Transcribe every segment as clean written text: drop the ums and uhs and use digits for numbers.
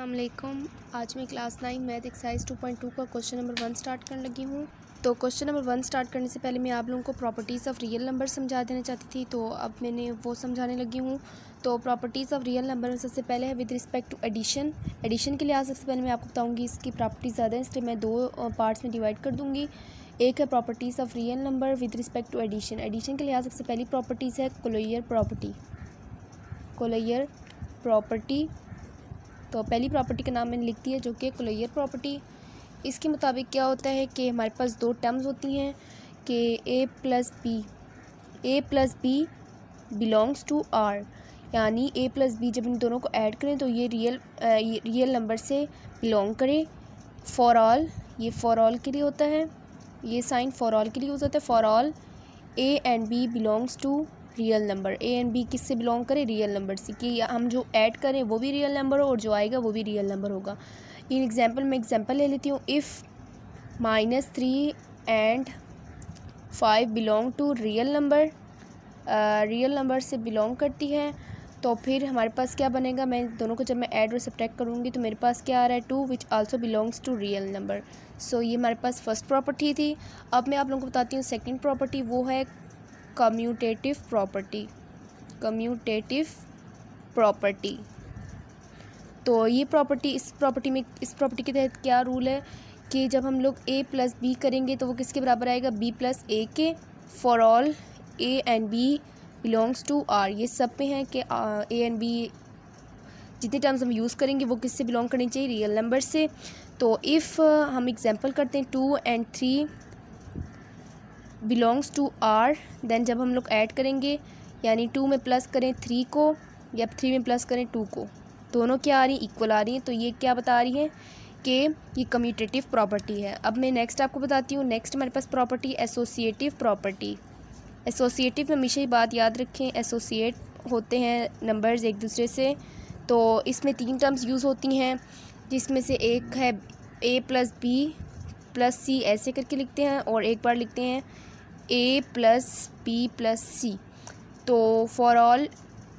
अस्सलाम वालेकुम। आज मैं क्लास 9 मैथ एक्सरसाइज 2.2 का क्वेश्चन नंबर 1 स्टार्ट करने लगी हूँ। तो क्वेश्चन नंबर 1 स्टार्ट करने से पहले मैं आप लोगों को प्रॉपर्टीज़ ऑफ रियल नंबर समझा देना चाहती थी, तो अब मैंने वो समझाने लगी हूँ। तो प्रॉपर्टीज़ ऑफ रियल नंबर में सबसे पहले है with respect to addition. Addition के लिहाज सबसे पहले मैं आपको बताऊँगी इसकी प्रॉपर्टीज़ ज़्यादा है, इसलिए मैं दो पार्ट्स में डिवाइड कर दूँगी। एक है properties of real number with respect to addition. Addition के लिहाज सबसे पहली प्रॉपर्टीज़ है कोलोइयर प्रॉपर्टी। कोलोइयर प्रॉपर्टी, तो पहली प्रॉपर्टी का नाम मैंने लिख दिया जो कि कोलोइयर प्रॉपर्टी। इसके मुताबिक क्या होता है कि हमारे पास दो टर्म्स होती हैं कि A plus B belongs to R, यानी ए प्लस बी जब इन दोनों को ऐड करें तो ये रियल नंबर से बिलोंग करें। फॉर ऑल, ये फॉर ऑल के लिए होता है, ये साइन फॉर ऑल के लिए यूज़ होता है। For all a and b belongs to real number. A and b किससे बिलोंग करें? रियल नंबर से, कि हम जो ऐड करें वो भी रियल नंबर हो और जो आएगा वो भी रियल नंबर होगा। इन एग्जांपल में एग्जांपल ले लेती हूँ। If -3 and 5 belong to real number, real number से बिलोंग करती है, तो फिर हमारे पास क्या बनेगा? मैं दोनों को जब मैं ऐड और सब्ट्रैक्ट करूँगी तो मेरे पास क्या आ रहा है? 2 which also belongs to real number. So ये हमारे पास फर्स्ट प्रॉपर्टी थी। अब मैं आप लोगों को बताती हूँ सेकेंड प्रॉपर्टी, वो है कम्यूटेटिव प्रॉपर्टी। कम्यूटेटिव प्रॉपर्टी, तो ये प्रॉपर्टी इस प्रॉपर्टी के तहत क्या रूल है कि जब हम लोग ए प्लस बी करेंगे तो वो किसके बराबर आएगा? बी प्लस ए के। For all a and b belongs to R, ये सब पे हैं कि ए एंड बी जितने टर्म्स हम यूज़ करेंगे वो किससे बिलोंग करनी चाहिए? रियल नंबर से। तो इफ़ हम एग्जांपल करते हैं 2 and 3 belongs to R, then जब हम लोग ऐड करेंगे यानी 2 में प्लस करें 3 को या 3 में प्लस करें 2 को, दोनों क्या आ रही हैं? इक्वल आ रही हैं। तो ये क्या बता रही है कि ये कम्यूटेटिव प्रॉपर्टी है। अब मैं नेक्स्ट आपको बताती हूँ। नेक्स्ट हमारे पास प्रॉपर्टी एसोसिएटिव प्रॉपर्टी। एसोसिएटिव में हमेशा ही बात याद रखें, एसोसिएट होते हैं नंबर्स एक दूसरे से। तो इसमें 3 टर्म्स यूज़ होती हैं, जिसमें से एक है ए प्लस बी प्लस सी, ऐसे करके लिखते हैं, और एक बार लिखते हैं ए प्लस बी प्लस सी। तो फॉर ऑल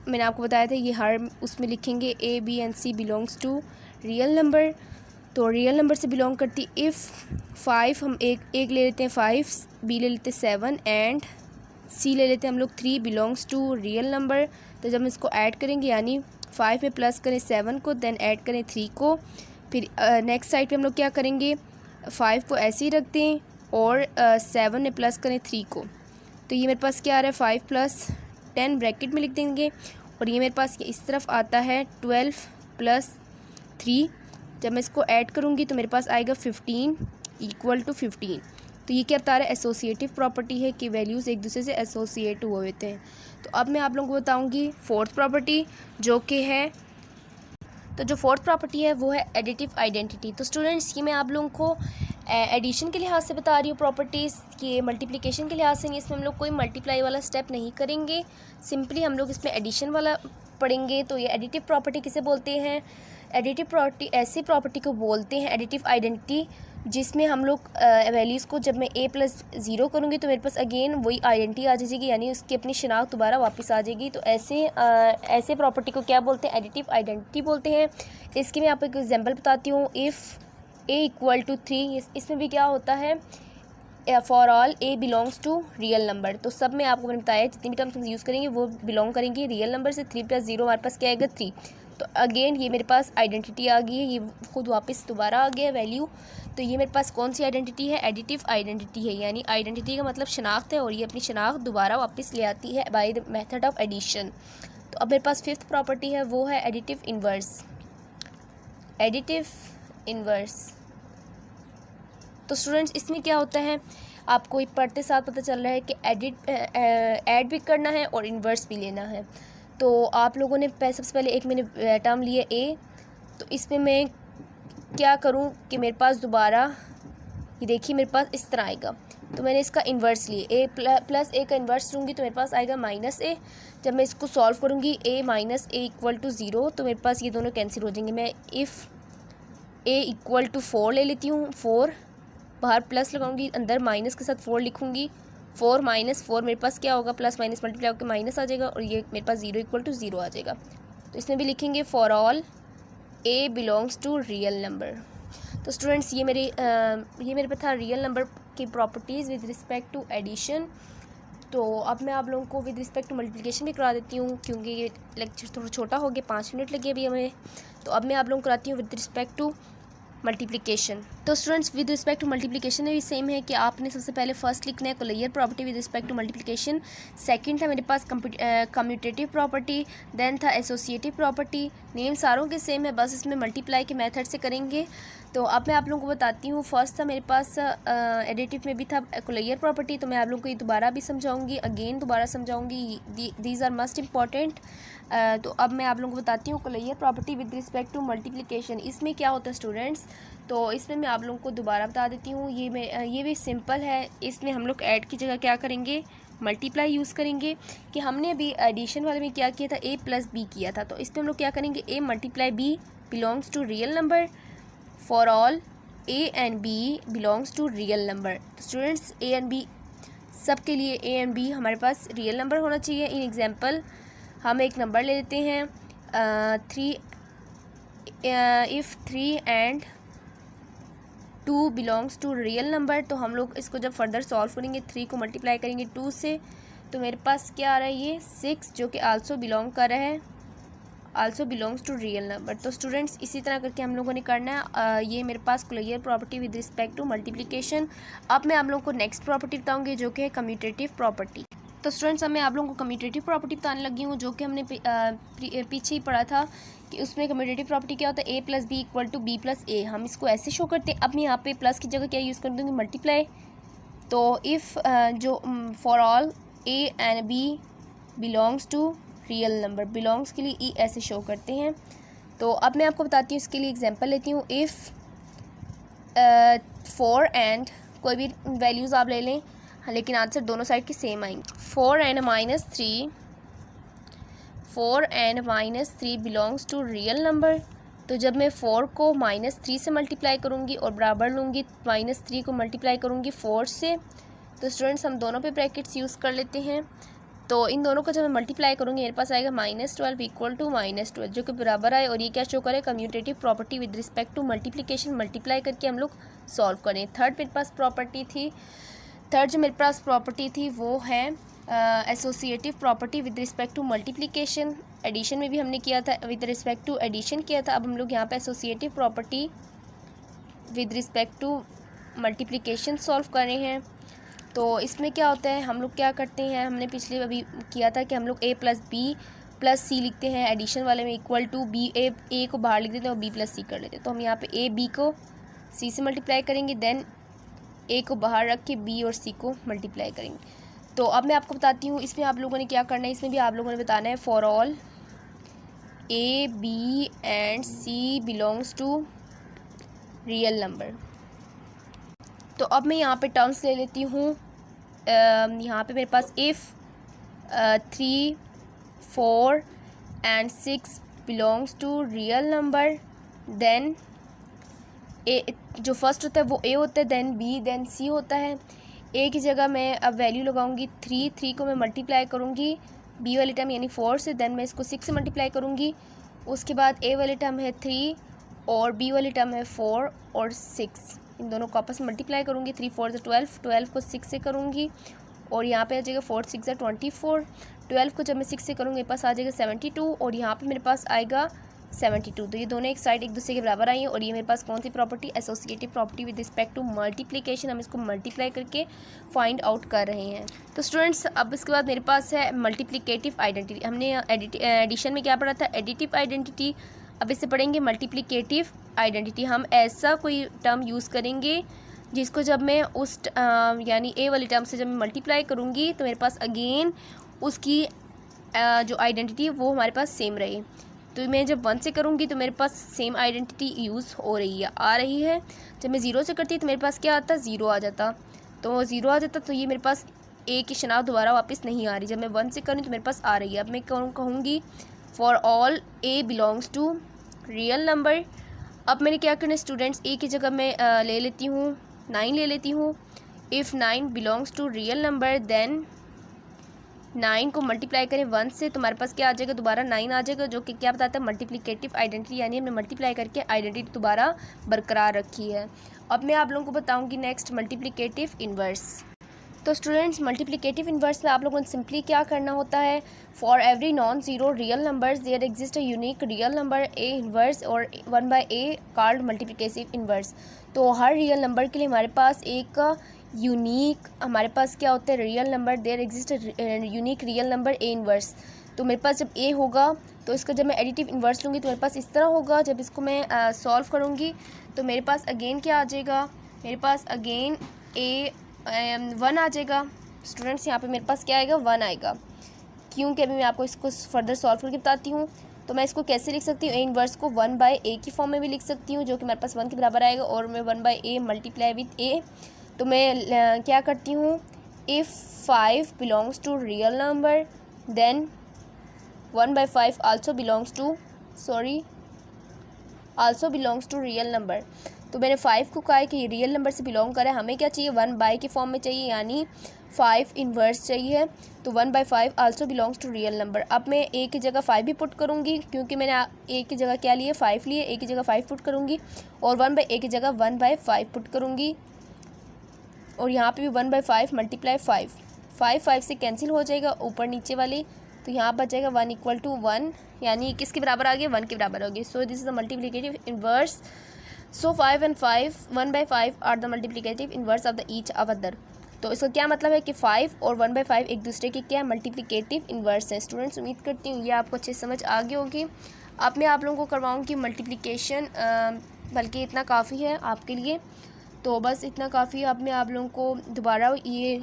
मैंने आपको बताया था ये हर उसमें लिखेंगे a b and c belongs to real number. तो रियल नंबर से बिलोंग करती इफ़ 5 हम एक ले लेते हैं 5, बी ले लेते हैं 7 एंड सी ले लेते हैं हम लोग 3 बिलोंग्स टू रियल नंबर। तो जब हम इसको ऐड करेंगे यानी 5 में प्लस करें 7 को, देन ऐड करें 3 को, फिर नेक्स्ट साइड पे हम लोग क्या करेंगे? 5 को ऐसे ही रख दें और 7 में प्लस करें 3 को। तो ये मेरे पास क्या आ रहा है? 5 प्लस 10 ब्रैकेट में लिख देंगे, और ये मेरे पास इस तरफ आता है 12 प्लस 3। जब मैं इसको ऐड करूँगी तो मेरे पास आएगा 15 इक्वल टू 15। तो ये क्या बता रहा है? एसोसिएटिव प्रॉपर्टी है कि वैल्यूज़ एक दूसरे से एसोसिएट हुए होते हैं। तो अब मैं आप लोगों को बताऊँगी फोर्थ प्रॉपर्टी, जो कि है, तो जो फोर्थ प्रॉपर्टी है वो है एडिटिव आइडेंटिटी। तो स्टूडेंट्स ये मैं आप लोगों को एडिशन के लिहाज से बता रही हूँ प्रॉपर्टीज़, कि मल्टीप्लिकेशन के लिहाज से नहीं, इसमें हम लोग कोई मल्टीप्लाई वाला स्टेप नहीं करेंगे, सिंपली हम लोग इसमें एडिशन वाला पढ़ेंगे। तो ये एडिटिव प्रॉपर्टी किसे बोलते हैं? एडिटिव प्रॉपर्टी ऐसी प्रॉपर्टी को बोलते हैं, एडिटिव आइडेंटिटी, जिसमें हम लोग वैल्यूज़ को जब मैं a प्लस 0 करूँगी तो मेरे पास अगेन वही आइडेंटिटी आ जाएगी, यानी उसकी अपनी शनाख्त दोबारा वापस आ जाएगी। तो ऐसे प्रॉपर्टी को क्या बोलते हैं? एडिटिव आइडेंटिटी बोलते हैं। इसकी मैं आपको एक एग्जांपल बताती हूँ। इफ़ a इक्वल टू 3, इसमें भी क्या होता है? For all a belongs to real number. तो सब में आपको मैंने बताया जितनी भी टर्म्स हम यूज़ करेंगे वो बिलोंग करेंगे रियल नंबर से। 3 + 0 हमारे पास क्या आएगा? 3। तो अगेन ये मेरे पास आइडेंटिटी आ गई है, ये खुद वापस दोबारा आ गया वैल्यू। तो ये मेरे पास कौन सी आइडेंटिटी है? एडिटिव आइडेंटिटी है, यानी आइडेंटिटी का मतलब शनाख्त है, और ये अपनी शनाख्त दोबारा वापस ले आती है by the method of addition. तो अब मेरे पास फिफ्थ प्रॉपर्टी है, वो है एडिटिव इन्वर्स। एडिटिव इन्वर्स, तो स्टूडेंट्स इसमें क्या होता है? आपको पढ़ते साथ पता चल रहा है कि ऐड भी करना है और इन्वर्स भी लेना है। तो आप लोगों ने सबसे पहले एक मैंने टर्म लिया ए, तो इसमें मैं क्या करूं कि मेरे पास दोबारा ये देखिए मेरे पास इस तरह आएगा, तो मैंने इसका इन्वर्स लिया, ए प्लस ए का इन्वर्स लूँगी तो मेरे पास आएगा -a। जब मैं इसको सॉल्व करूँगी a - a इक्वल टू 0, तो मेरे पास ये दोनों कैंसिल हो जाएंगे। मैं इफ़ a इक्वल टू 4 ले लेती हूँ, 4 बाहर प्लस लगाऊंगी, अंदर माइनस के साथ 4 लिखूंगी, 4 - 4 मेरे पास क्या होगा? प्लस माइनस मल्टीप्लाई होकर माइनस आ जाएगा, और ये मेरे पास 0 इक्वल टू 0 आ जाएगा। तो इसमें भी लिखेंगे for all a belongs to real number. तो स्टूडेंट्स ये मेरे पास था रियल नंबर की properties with respect to addition. तो अब मैं आप लोगों को विद रिस्पेक्ट टू मल्टीप्लिकेशन भी करा देती हूँ, क्योंकि ये लेक्चर थोड़ा छोटा हो गया, 5 मिनट लगे अभी हमें। तो अब मैं आप लोगों को कराती हूँ विद रिस्पेक्ट टू मल्टीप्लिकेशन। तो students with respect to multiplication में भी सेम है कि आपने सबसे पहले फर्स्ट लिखना है closure property with respect to multiplication. Second था मेरे पास कम्यूटेटिव प्रॉपर्टी, देन था एसोसिएटिव प्रॉपर्टी। नेम सारों के सेम है, बस इसमें मल्टीप्लाई के मेथड से करेंगे। तो अब मैं आप लोगों को बताती हूँ। फर्स्ट था मेरे पास एडिटिव में भी था कोलेयर प्रॉपर्टी, तो मैं आप लोगों को ये दोबारा भी समझाऊंगी, अगेन दोबारा समझाऊंगी, दीज आर मस्ट इम्पॉर्टेंट। तो अब मैं आप लोगों को बताती हूँ closure property with respect to multiplication. इसमें क्या होता है स्टूडेंट्स, तो इसमें मैं आप लोगों को दोबारा बता देती हूँ। ये भी सिंपल है। इसमें हम लोग ऐड की जगह क्या करेंगे, मल्टीप्लाई यूज़ करेंगे। कि हमने अभी एडिशन वाले में क्या किया था, a प्लस बी किया था, तो इसमें हम लोग क्या करेंगे, a multiply b belongs to real number for all a and b belongs to real number. Students a and b सब के लिए a एंड b हमारे पास रियल नंबर होना चाहिए। इन एग्जांपल हम एक नंबर ले लेते हैं 3, if 3 and 2 belongs to real number. तो हम लोग इसको जब फर्दर सॉल्व करेंगे, 3 को मल्टीप्लाई करेंगे 2 से, तो मेरे पास क्या आ रहा है, ये 6 जो कि आल्सो बिलोंग कर रहा है, also belongs to real number. तो स्टूडेंट्स इसी तरह करके हम लोगों ने करना है। ये मेरे पास clear property with respect to multiplication. अब मैं आप लोगों को नेक्स्ट प्रॉपर्टी बताऊँगी जो कि है कम्यूटेटिव प्रॉपर्टी। तो स्टूडेंट्स अब मैं आप लोगों को कम्यूटेटिव प्रॉपर्टी बताने लगी हूँ, जो कि हमने पीछे ही पढ़ा था कि उसमें कम्यूटेटिव प्रॉपर्टी क्या होता है, A plus B equal to B plus A. हम इसको ऐसे शो करते हैं। अब मैं यहाँ पे प्लस की जगह क्या यूज़ कर दूँगी, मल्टीप्लाई। तो इफ़ जो for all a and b belongs to real number, belongs के लिए ई ऐसे शो करते हैं। तो अब मैं आपको बताती हूँ, इसके लिए एग्जांपल लेती हूँ। इफ़ 4 एंड कोई भी वैल्यूज़ आप ले लें, लेकिन आंसर दोनों साइड के सेम आएंगे। 4 and minus three belongs to real number. तो जब मैं 4 को -3 से मल्टीप्लाई करूँगी और बराबर लूँगी -3 को मल्टीप्लाई करूँगी 4 से, तो स्टूडेंट्स हम दोनों पे ब्रैकेट्स यूज़ कर लेते हैं। तो इन दोनों को जब मैं मल्टीप्लाई करूँगी, मेरे पास आएगा -12 इक्वल टू -12, जो कि बराबर आए। और ये क्या शो करे, commutative property with respect to multiplication. Multiply करके हम लोग सॉल्व करें। थर्ड मेरे पास प्रॉपर्टी थी, थर्ड जो मेरे पास प्रॉपर्टी थी वो है associative property with respect to multiplication. Addition में भी हमने किया था, विद रिस्पेक्ट टू एडिशन किया था। अब हम लोग यहाँ पे associative property with respect to multiplication solve कर रहे हैं। तो इसमें क्या होता है, हम लोग क्या करते हैं, हमने पिछले अभी किया था कि हम लोग a प्लस बी प्लस सी लिखते हैं एडिशन वाले में, इक्वल टू बी ए को बाहर लिख देते हैं और b प्लस सी कर लेते हैं। तो हम यहाँ पे a b को c से मल्टीप्लाई करेंगे, देन a को बाहर रख के b और c को मल्टीप्लाई करेंगे। तो अब मैं आपको बताती हूँ इसमें आप लोगों ने क्या करना है। इसमें भी आप लोगों ने बताना है for all a b and c belongs to real number. तो अब मैं यहाँ पे टर्म्स ले लेती हूँ। यहाँ पे मेरे पास if 3, 4 and 6 belongs to real number, then A जो फर्स्ट होता है वो a होता है, देन b, देन c होता है। a की जगह मैं अब वैल्यू लगाऊंगी 3 को मैं मल्टीप्लाई करूँगी b वाले टर्म यानी 4 से, देन मैं इसको 6 से मल्टीप्लाई करूँगी। उसके बाद a वाले टर्म है 3 और b वाले टर्म है 4 और 6, इन दोनों को आपस में मल्टीप्लाई करूँगी। 3 4 से 12 को 6 से करूँगी और यहाँ पे आ जाएगा 4 6 से 24। 12 को जब मैं 6 से करूँगी मेरे पास आ जाएगा 72 और यहाँ पे मेरे पास आएगा 72। तो ये दोनों एक साइड एक दूसरे के बराबर आई है। और ये मेरे पास कौन सी property, associative property with respect to multiplication. हम इसको मल्टीप्लाई करके फाइंड आउट कर रहे हैं। तो स्टूडेंट्स अब इसके बाद मेरे पास है मल्टीप्लिकेटिव आइडेंटिटी। हमने एडिशन में क्या पढ़ा था, एडिटिव आइडेंटिटी। अब इससे पढ़ेंगे मल्टीप्लिकेटिव आइडेंटिटी। हम ऐसा कोई टर्म यूज़ करेंगे जिसको जब मैं उस यानी ए वाली टर्म से जब मैं मल्टीप्लाई करूँगी तो मेरे पास अगेन उसकी जो आइडेंटिटी है वो हमारे पास सेम रहे। तो मैं जब 1 से करूँगी तो मेरे पास सेम आइडेंटिटी यूज़ हो रही है, आ रही है। जब मैं 0 से करती तो मेरे पास क्या आता, 0 आ जाता। तो 0 आ जाता तो ये मेरे पास ए की शनाख्त दोबारा वापस नहीं आ रही। जब मैं 1 से करूँ तो मेरे पास आ रही है। अब मैं कहूँगी for all a belongs to real number. अब मैंने क्या करना है स्टूडेंट्स, ए की जगह मैं ले लेती हूँ 9 ले लेती हूँ। If 9 belongs to real number then 9 को मल्टीप्लाई करें 1 से तो हमारे पास क्या आ जाएगा, दोबारा 9 आ जाएगा, जो कि क्या बताता है मल्टीप्लिकेटिव आइडेंटिटी, यानी हमने मल्टीप्लाई करके आइडेंटिटी दोबारा बरकरार रखी है। अब मैं आप लोगों को बताऊंगी नेक्स्ट मल्टीप्लिकेटिव इन्वर्स। तो स्टूडेंट्स मल्टीप्लिकेटिव इन्वर्स में आप लोगों ने सिंपली क्या करना होता है, for every non zero real numbers there exist a unique real number a inverse और 1/a कॉल्ड मल्टीप्लिकेटिव इन्वर्स। तो हर रियल नंबर के लिए हमारे पास एक यूनिक हमारे पास क्या होता है real number, there exist unique real number a inverse. तो मेरे पास जब ए होगा तो इसका जब मैं एडिटिव इन्वर्स लूँगी तो मेरे पास इस तरह होगा। जब इसको मैं सॉल्व करूँगी तो मेरे पास अगेन क्या आ जाएगा, मेरे पास अगेन ए 1 आ जाएगा। स्टूडेंट्स यहाँ पे मेरे पास क्या आएगा, 1 आएगा, क्योंकि अभी मैं आपको इसको फर्दर सॉल्व करके बताती हूँ। तो मैं इसको कैसे लिख सकती हूँ, ए इन्वर्स को 1/a की फॉर्म में भी लिख सकती हूँ, जो कि मेरे पास 1 के बराबर आएगा, और मैं 1/a मल्टीप्लाई विथ ए। तो मैं क्या करती हूँ, if 5 belongs to real number then 1/5 also belongs to real number. तो मैंने 5 को कहा है कि रियल नंबर से बिलोंग करे, हमें क्या चाहिए 1/, की फॉर्म में चाहिए, यानी 5 इन्वर्स चाहिए। तो 1/5 also belongs to real number. अब मैं ए की जगह 5 भी पुट करूँगी, क्योंकि मैंने ए की जगह क्या लिए 5 लिए, ए की जगह 5 पुट करूँगी, और 1/a की जगह 1/5 पुट करूँगी, और यहाँ पे भी 1/5 मल्टीप्लाई 5 से कैंसिल हो जाएगा ऊपर नीचे वाली, तो यहाँ बच जाएगा 1 = 1, यानी किसके बराबर आ गया, 1 के बराबर हो गई। So this is the multiplicative inverse. So 5 and 5 1/5 are the multiplicative inverse of the each other. तो इसका क्या मतलब है कि 5 और 1/5 एक दूसरे के क्या मल्टीप्लिकेटिव इन्वर्स है। स्टूडेंट्स उम्मीद करती हूँ ये आपको अच्छे समझ आ गई होगी। अब मैं आप लोगों को करवाऊँगी मल्टीप्लिकेशन, बल्कि इतना काफ़ी है आपके लिए, तो बस इतना काफ़ी है। अब मैं आप लोगों को दोबारा ये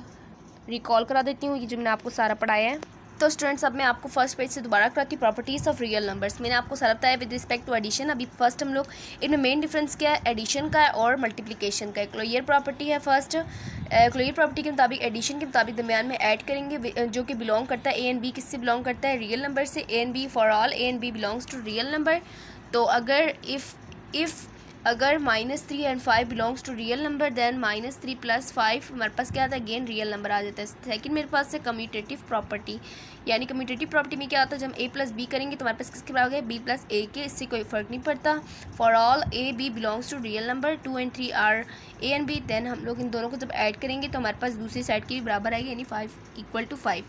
रिकॉल करा देती हूँ, ये जो मैंने आपको सारा पढ़ाया है। तो स्टूडेंट्स अब मैं आपको फर्स्ट पेज से दोबारा कराती हूँ, प्रॉपर्टीज़ ऑफ रियल नंबर्स। मैंने आपको सारा बताया विद रिस्पेक्ट टू एडिशन। अभी फर्स्ट हम लोग इनमें मेन डिफरेंस क्या है, एडिशन का है और मल्टीप्लिकेशन का है। क्लोजर प्रॉपर्टी है फर्स्ट, क्लोजर प्रॉपर्टी के मुताबिक एडिशन के मुताबिक दरमियान में ऐड करेंगे, जो कि बिलोंग करता है ए एंड बी, किससे बिलोंग करता है रियल नंबर से, a and b for all a and b belongs to real number. तो अगर अगर -3 and 5 belongs to real number then -3 + 5 हमारे पास क्या आता है, अगेन रियल नंबर आ जाता है। सेकंड मेरे पास है कम्यूटेटिव प्रॉपर्टी, यानी कम्यूटेटिव प्रॉपर्टी में क्या आता है, जब a + b करेंगे तो हमारे पास किसके बराबर है, b + a के, इससे कोई फ़र्क नहीं पड़ता। For all a b belongs to real number 2 and 3 are a and b, then हम लोग इन दोनों को जब ऐड करेंगे तो हमारे पास दूसरी साइड की भी बराबर आएगी, यानी 5 = 5।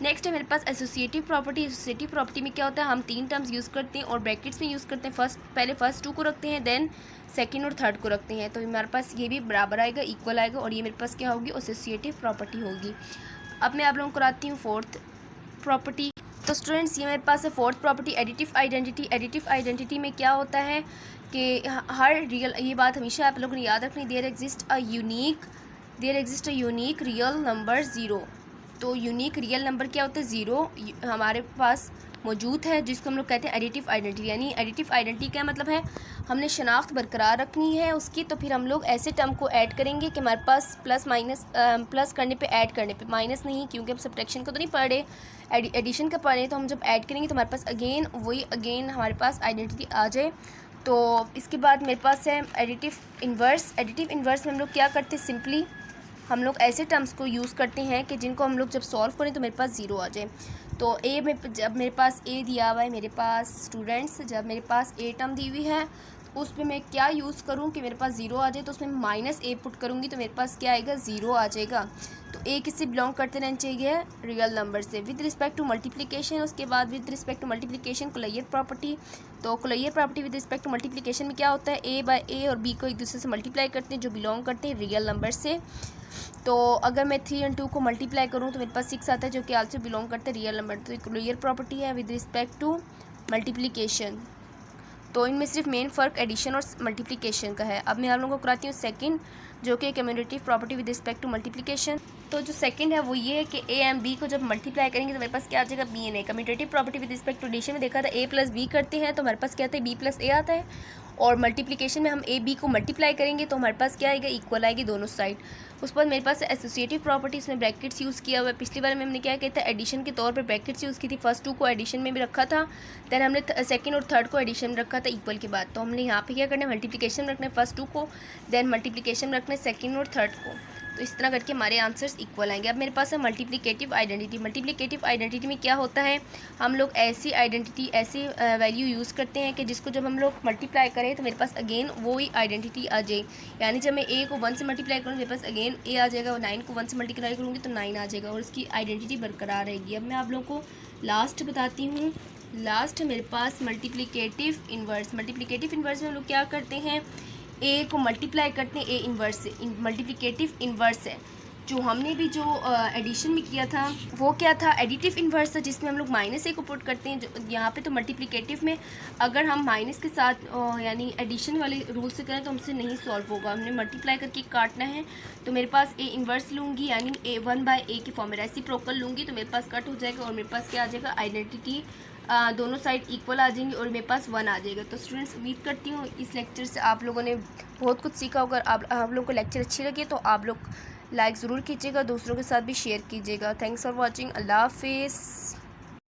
नेक्स्ट है मेरे पास एसोसिएटिव प्रॉपर्टी। एसोसिएटिव प्रॉपर्टी में क्या होता है, हम 3 टर्म्स यूज़ करते हैं और ब्रैकेट्स में यूज़ करते हैं। पहले फर्स्ट 2 को रखते हैं, देन सेकंड और थर्ड को रखते हैं, तो हमारे पास ये भी बराबर आएगा, इक्वल आएगा, और ये मेरे पास क्या होगी, एसोसिएटिव प्रॉपर्टी होगी। अब मैं आप लोगों को कराती हूँ फोर्थ प्रॉपर्टी। तो स्टूडेंट्स ये मेरे पास है fourth property, additive identity. Additive identity में क्या होता है कि हर रियल, ये बात हमेशा आप लोगों ने याद रखनी, there exist a unique real number 0। तो यूनिक रियल नंबर क्या होता है, 0 हमारे पास मौजूद है, जिसको हम लोग कहते हैं एडिटिव आइडेंटिटी। यानी एडिटिव आइडेंटिटी का मतलब है हमने शनाख्त बरकरार रखनी है उसकी, तो फिर हम लोग ऐसे टर्म को ऐड करेंगे कि हमारे पास प्लस करने पे, ऐड करने पे, माइनस नहीं, क्योंकि हम सब्ट्रैक्शन को तो नहीं पढ़ रहे, एडिशन का पढ़ रहे। तो हम जब ऐड करेंगे तो हमारे पास अगेन हमारे पास आइडेंटिटी आ जाए। तो इसके बाद मेरे पास है एडिटिव इन्वर्स। एडिटिव इन्वर्स में हम लोग क्या करते हैं, सिंपली हम लोग ऐसे टर्म्स को यूज़ करते हैं कि जिनको हम लोग जब सॉल्व करें तो मेरे पास 0 आ जाए। तो ए में जब मेरे पास ए दिया हुआ है, मेरे पास स्टूडेंट्स जब मेरे पास ए टर्म दी हुई है उस पर मैं क्या यूज़ करूँ कि मेरे पास 0 आ जाए, तो उसमें -a पुट करूँगी तो मेरे पास क्या आएगा, 0 आ जाएगा। तो ए किससे बिलोंग करते रहना चाहिए, रियल नंबर से। विद रिस्पेक्ट टू मल्टीप्लिकेशन, उसके बाद with respect to multiplication closure property. तो closure property with respect to multiplication में क्या होता है, a/a और b को एक दूसरे से मल्टीप्लाई करते हैं जो बिलोंग करते हैं रियल नंबर से। तो अगर मैं 3 और 2 को मल्टीप्लाई करूँ तो मेरे पास 6 आता है, जो कि आल्सो बिलोंग करते हैं रियल नंबर। तो क्लोजर प्रॉपर्टी है विद रिस्पेक्ट टू मल्टीप्लिकेशन। तो इनमें सिर्फ मेन फ़र्क एडिशन और मल्टीप्लिकेशन का है। अब मैं आप लोगों को कराती हूँ सेकंड, जो कि commutative property with respect to multiplication. तो जो सेकंड है वो ये है कि ए एंड बी को जब मल्टीप्लाई करेंगे तो मेरे पास क्या आ जाएगा, b and a. Commutative property with respect to addition में देखा था a + b करते हैं तो हमारे पास क्या आता है, b + a आता है, और मल्टीप्लिकेशन में हम ए बी को मल्टीप्लाई करेंगे तो हमारे पास क्या आएगा, इक्वल आएगी दोनों साइड। उस पर मेरे पास एसोसिएटिव प्रॉपर्टी, इसमें ब्रैकेट्स यूज़ किया हुआ है। पिछली बार में हमने क्या कहता है, एडिशन के तौर पर ब्रैकेट्स यूज़ की थी। फर्स्ट 2 को एडिशन में भी रखा था, देन हमने सेकंड और थर्ड को एडिशन में रखा था इक्वल के बाद। तो हमने यहाँ पे क्या करना है, मल्टीप्लिकेशन रखना है फर्स्ट 2 को, देन मल्टीप्लिकेशन रखना है सेकंड और थर्ड को। तो इस तरह करके हमारे आंसर्स इक्वल आएंगे। अब मेरे पास है मल्टीप्लिकेटिव आइडेंटिटी। मल्टीप्लिकेटिव आइडेंटिटी में क्या होता है, हम लोग ऐसी आइडेंटिटी, ऐसी वैल्यू यूज़ करते हैं कि जिसको जब हम लोग मल्टीप्लाई करें तो मेरे पास अगेन वो ही आइडेंटिटी आ जाए। यानी जब मैं ए को 1 से मल्टीप्लाई करूँ मेरे पास अगेन ए आ जाएगा, और 9 को 1 से मल्टीप्लाई करूँगी तो 9 आ जाएगा, और उसकी आइडेंटिटी बरकरार रहेगी। अब मैं आप लोगों को लास्ट बताती हूँ। लास्ट मेरे पास मल्टीप्लिकेटिव इन्वर्स। मल्टीप्लिकेटिव इन्वर्स में हम लोग क्या करते हैं, ए को मल्टीप्लाई करते हैं ए इन्वर्स से। मल्टीप्लिकेटिव इन्वर्स है जो हमने भी जो एडिशन में किया था वो क्या था, एडिटिव इन्वर्स था, जिसमें हम लोग माइनस ए को पुट करते हैं। जो यहाँ पे तो मल्टीप्लिकेटिव में अगर हम माइनस के साथ यानी एडिशन वाले रूल से करें तो हमसे नहीं सॉल्व होगा, हमने मल्टीप्लाई करके काटना है। तो मेरे पास ए इन्वर्स लूँगी यानी ए 1/a के फॉर्म में रेसिप्रोकल लूँगी तो मेरे पास कट हो जाएगा, और मेरे पास क्या आ जाएगा, आइडेंटिटी दोनों साइड इक्वल आ जाएंगी, और मेरे पास 1 आ जाएगा। तो स्टूडेंट्स उम्मीद करती हूँ इस लेक्चर से आप लोगों ने बहुत कुछ सीखा होगा। आप लोगों को लेक्चर अच्छी लगे तो आप लोग लाइक ज़रूर कीजिएगा, दूसरों के साथ भी शेयर कीजिएगा। Thanks for watching. अल्लाह हाफिज़।